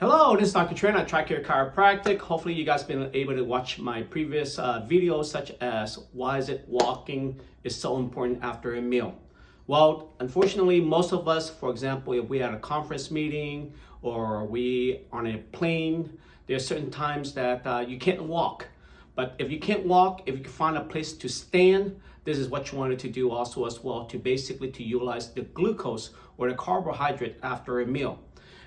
Hello, this is Dr. Trent at TRICARE Chiropractic. Hopefully you guys been able to watch my previous videos such as why is it walking is so important after a meal. Well, unfortunately, most of us, for example, if we had a conference meeting or we on a plane, there are certain times that you can't walk. But if you can't walk, if you can find a place to stand, this is what you wanted to do also as well, to basically to utilize the glucose or the carbohydrate after a meal.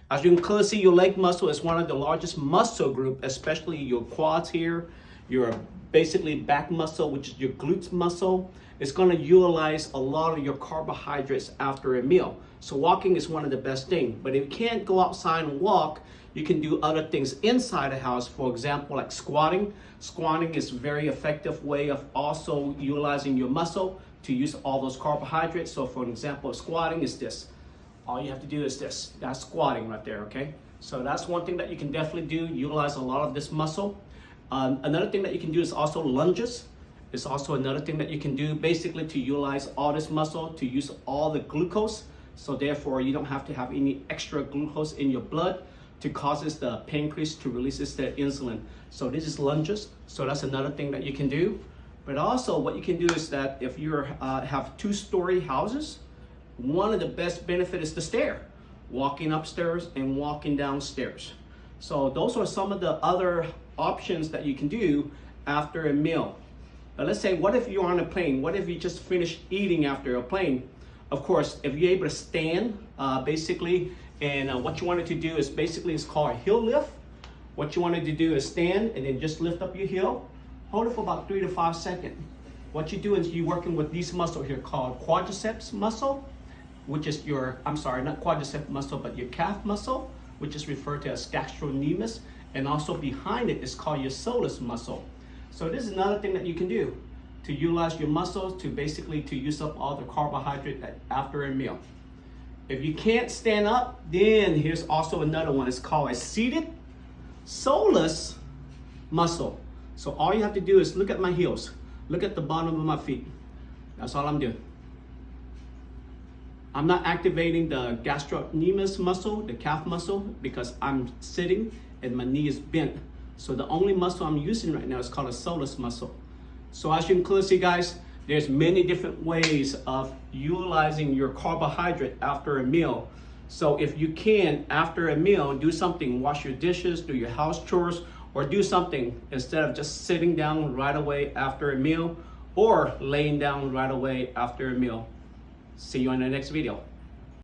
As you can clearly see, your leg muscle is one of the largest muscle group, especially your quads here, your basically back muscle, which is your glutes muscle. It's going to utilize a lot of your carbohydrates after a meal. So walking is one of the best things. But if you can't go outside and walk, you can do other things inside the house. For example, like squatting. Squatting is a very effective way of also utilizing your muscle to use all those carbohydrates. So for example, squatting is this. All you have to do is this. That's squatting right there, okay? So that's one thing that you can definitely do, utilize a lot of this muscle. Another thing that you can do is also lunges. It's also another thing that you can do basically to utilize all this muscle, to use all the glucose. So therefore, you don't have to have any extra glucose in your blood to causes the pancreas to releases the insulin. So this is lunges. So that's another thing that you can do. But also what you can do is that if you have two-story houses, one of the best benefits is the stair, walking upstairs and walking downstairs. So those are some of the other options that you can do after a meal. But let's say, what if you're on a plane? What if you just finished eating after a plane? Of course, if you're able to stand, basically, and what you wanted to do is basically, it's called a heel lift. What you wanted to do is stand and then just lift up your heel. Hold it for about 3 to 5 seconds. What you do is you're working with these muscles here called quadriceps muscle, which is your, I'm sorry, not quadricep muscle, but your calf muscle, which is referred to as gastrocnemius, and also behind it is called your soleus muscle. So this is another thing that you can do to utilize your muscles to basically to use up all the carbohydrate after a meal. If you can't stand up, then here's also another one. It's called a seated soleus muscle. So all you have to do is look at my heels, look at the bottom of my feet. That's all I'm doing. I'm not activating the gastrocnemius muscle, the calf muscle, because I'm sitting and my knee is bent. So the only muscle I'm using right now is called a soleus muscle. So as you can clearly see, guys, there's many different ways of utilizing your carbohydrate after a meal. So if you can, after a meal, do something, wash your dishes, do your house chores, or do something instead of just sitting down right away after a meal or laying down right away after a meal. See you in the next video.